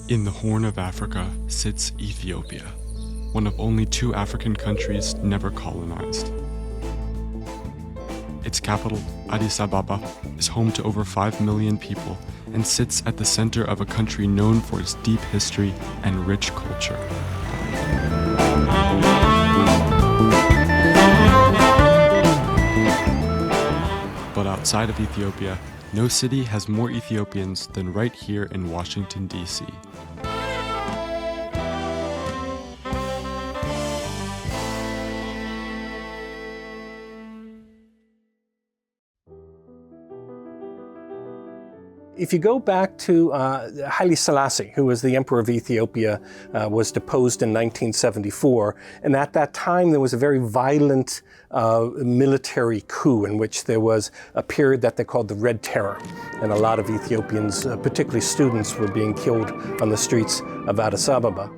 In the Horn of Africa sits Ethiopia, one of only 2 African countries never colonized. Its capital, Addis Ababa, is home to over 5 million people and sits at the center of a country known for its deep history and rich culture. But outside of Ethiopia, no city has more Ethiopians than right here in Washington, D.C. If you go back to Haile Selassie, who was the emperor of Ethiopia, was deposed in 1974, and at that time there was a very violent military coup in which there was a period that they called the Red Terror, and a lot of Ethiopians, particularly students, were being killed on the streets of Addis Ababa.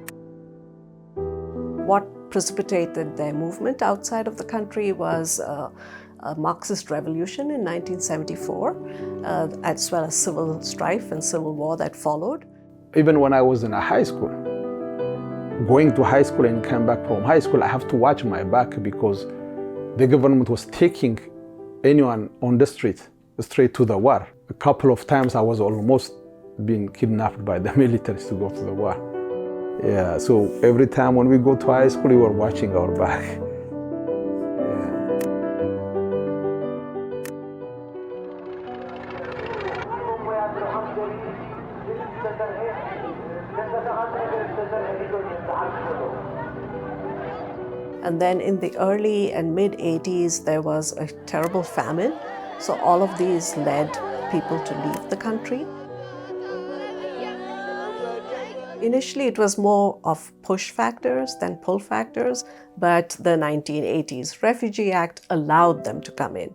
What precipitated their movement outside of the country was a Marxist revolution in 1974, as well as civil strife and civil war that followed. Even when I was in a high school, going to high school and come back from high school, I have to watch my back because the government was taking anyone on the street straight to the war. A couple of times I was almost being kidnapped by the militaries to go to the war. Yeah, so every time when we go to high school, we were watching our back. And then in the early and mid-80s, there was a terrible famine. So all of these led people to leave the country. Initially, it was more of push factors than pull factors, but the 1980s Refugee Act allowed them to come in.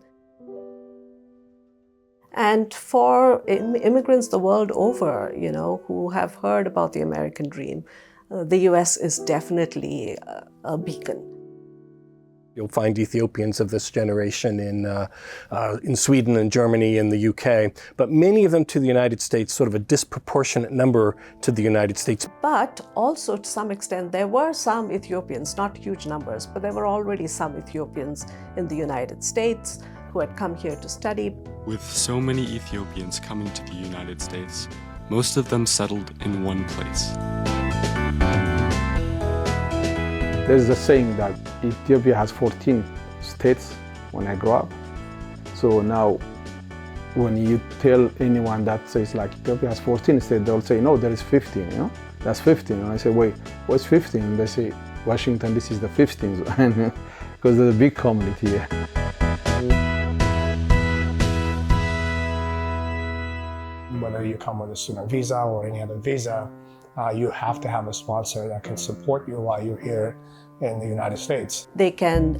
And for immigrants the world over, who have heard about the American dream, the US is definitely a beacon. You'll find Ethiopians of this generation in Sweden and Germany and the UK, but many of them to the United States, sort of a disproportionate number to the United States. But also to some extent, there were some Ethiopians, not huge numbers, but there were already some Ethiopians in the United States who had come here to study. With so many Ethiopians coming to the United States, most of them settled in one place. There's a saying that Ethiopia has 14 states when I grow up. So now when you tell anyone that says like Ethiopia has 14 states, they'll say, no, there is 15, That's 15. And I say, wait, what's 15? And they say, Washington, this is the 15th, because there's a big community here. Whether you come with a student visa or any other visa, you have to have a sponsor that can support you while you're here in the United States. They can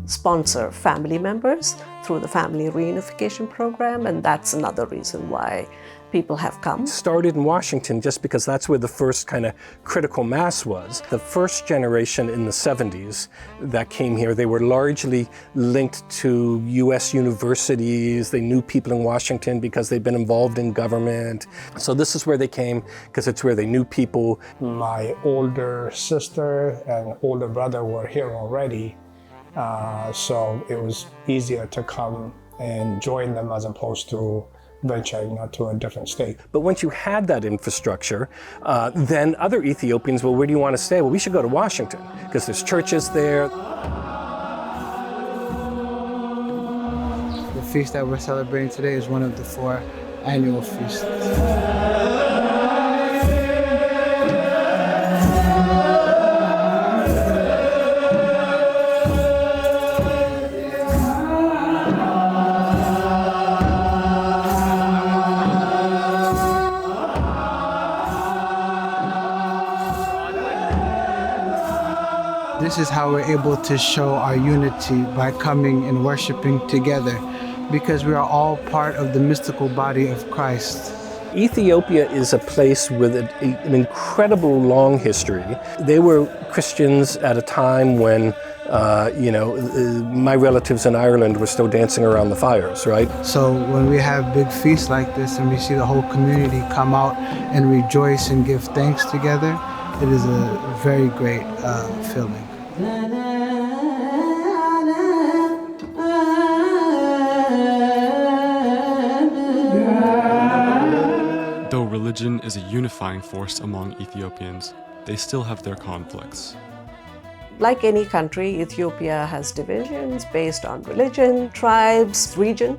sponsor family members through the Family Reunification Program, and that's another reason why people have come. It started in Washington just because that's where the first kind of critical mass was. The first generation in the 70s that came here, they were largely linked to US universities. They knew people in Washington because they'd been involved in government. So this is where they came because it's where they knew people. My older sister and older brother were here already, so it was easier to come and join them as opposed to venturing to a different state. But once you had that infrastructure, then other Ethiopians, well, where do you want to stay? Well, we should go to Washington because there's churches there. The feast that we're celebrating today is one of the 4 annual feasts. This is how we're able to show our unity by coming and worshiping together, because we are all part of the mystical body of Christ. Ethiopia is a place with an incredible long history. They were Christians at a time when My relatives in Ireland were still dancing around the fires, right? So when we have big feasts like this and we see the whole community come out and rejoice and give thanks together, it is a very great feeling. Though religion is a unifying force among Ethiopians, they still have their conflicts. Like any country, Ethiopia has divisions based on religion, tribes, region.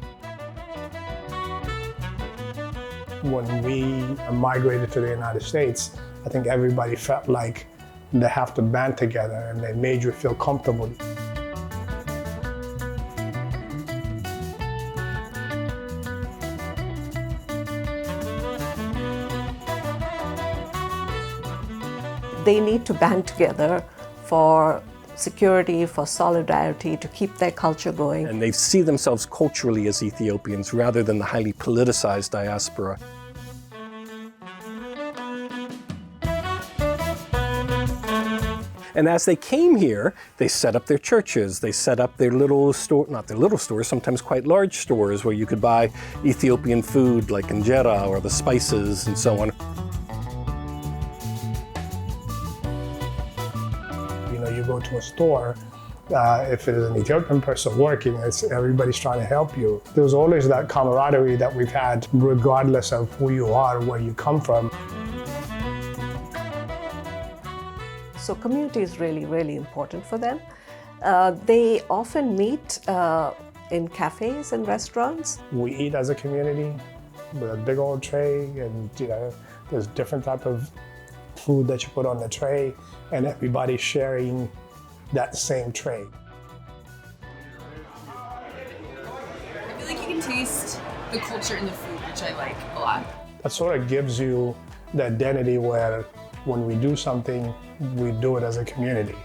When we migrated to the United States, I think everybody felt like they have to band together and they made you feel comfortable. They need to band together for security, for solidarity, to keep their culture going. And they see themselves culturally as Ethiopians rather than the highly politicized diaspora. And as they came here, they set up their churches, they set up their little store, not their little stores, sometimes quite large stores where you could buy Ethiopian food like injera or the spices and so on. You go to a store, if it is an Ethiopian person working, everybody's trying to help you. There's always that camaraderie that we've had, regardless of who you are, where you come from. So community is really, really important for them. They often meet in cafes and restaurants. We eat as a community with a big old tray, and there's different type of food that you put on the tray, and everybody sharing that same tray. I feel like you can taste the culture in the food, which I like a lot. That sort of gives you the identity where when we do something, we do it as a community.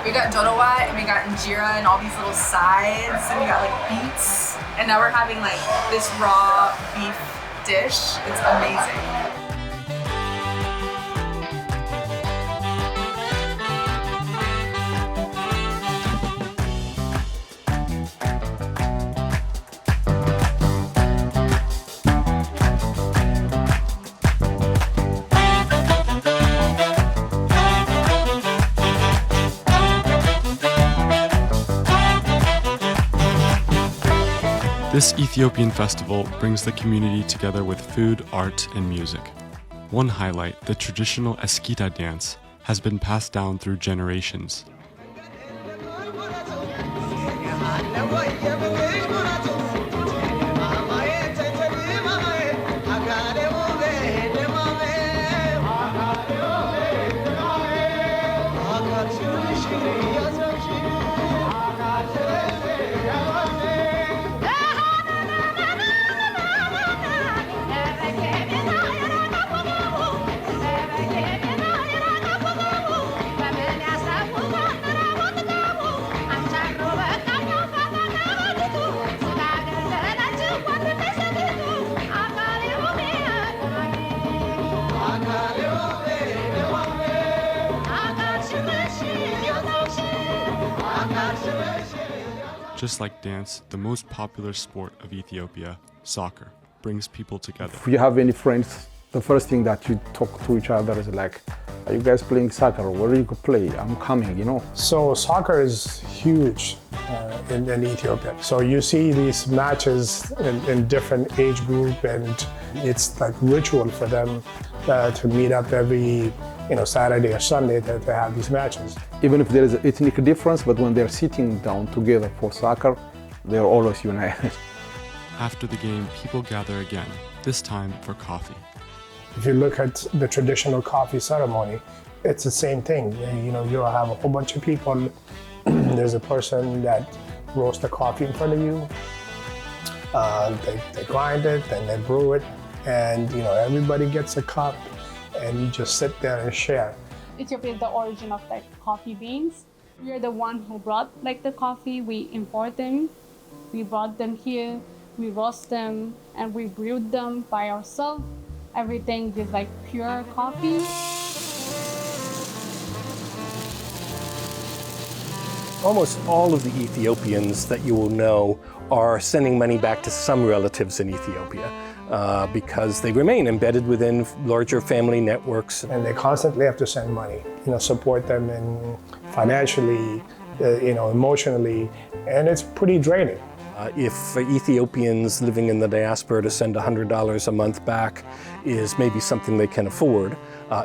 We got dodowa and we got injera and all these little sides, and we got like beets, and now we're having like this raw beef dish. It's amazing. This Ethiopian festival brings the community together with food, art, and music. One highlight, the traditional Eskita dance, has been passed down through generations. Just like dance, the most popular sport of Ethiopia, soccer, brings people together. If you have any friends, the first thing that you talk to each other is like, are you guys playing soccer? Where do you play? I'm coming, So soccer is huge in Ethiopia. So you see these matches in different age group, and it's like ritual for them to meet up every Saturday or Sunday to have these matches. Even if there is an ethnic difference, but when they're sitting down together for soccer, they're always united. After the game, people gather again, this time for coffee. If you look at the traditional coffee ceremony, it's the same thing. You'll have a whole bunch of people. There's a person that roasts the coffee in front of you. They grind it, then they brew it, and everybody gets a cup, and you just sit there and share. Ethiopia is the origin of coffee beans. We are the one who brought the coffee. We import them. We brought them here. We roast them and we brewed them by ourselves. Everything is pure coffee. Almost all of the Ethiopians that you will know are sending money back to some relatives in Ethiopia because they remain embedded within larger family networks. And they constantly have to send money, support them in financially, emotionally, and it's pretty draining. If Ethiopians living in the diaspora to send $100 a month back is maybe something they can afford,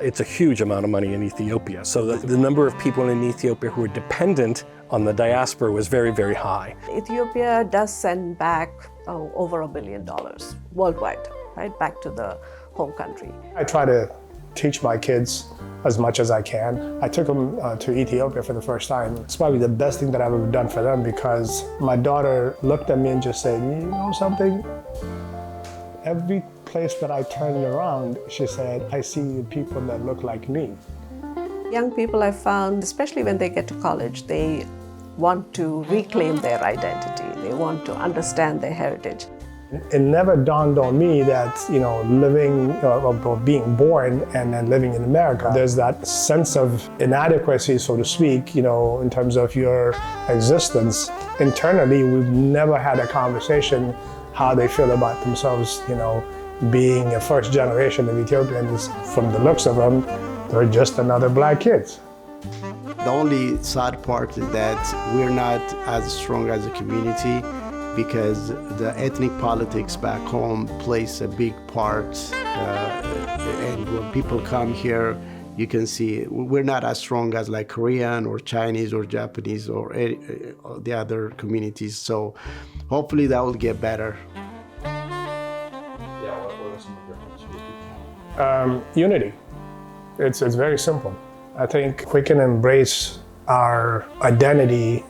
it's a huge amount of money in Ethiopia. So the number of people in Ethiopia who are dependent on the diaspora was very, very high. Ethiopia does send back over $1 billion worldwide, right, back to the home country. I try to teach my kids as much as I can. I took them to Ethiopia for the first time. It's probably the best thing that I've ever done for them because my daughter looked at me and just said, you know something? Every place that I turned around, she said, I see people that look like me. Young people I've found, especially when they get to college, they want to reclaim their identity. They want to understand their heritage. It never dawned on me that, living or being born and then living in America, there's that sense of inadequacy, so to speak, in terms of your existence. Internally, we've never had a conversation how they feel about themselves, being a first generation of Ethiopians. From the looks of them, they're just another black kids. The only sad part is that we're not as strong as a community because the ethnic politics back home plays a big part. And when people come here, you can see we're not as strong as like Korean or Chinese or Japanese or the other communities. So hopefully that will get better. Unity. It's very simple. I think if we can embrace our identity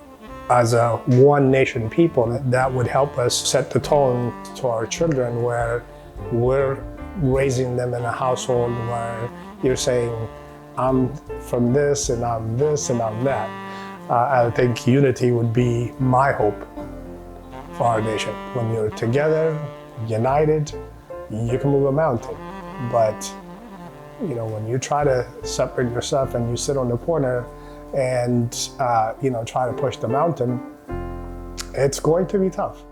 as a one nation people, that would help us set the tone to our children where we're raising them in a household where you're saying, I'm from this and I'm this and I'm that. I think unity would be my hope for our nation. When you're together, united, you can move a mountain. But when you try to separate yourself and you sit on the corner and try to push the mountain, it's going to be tough.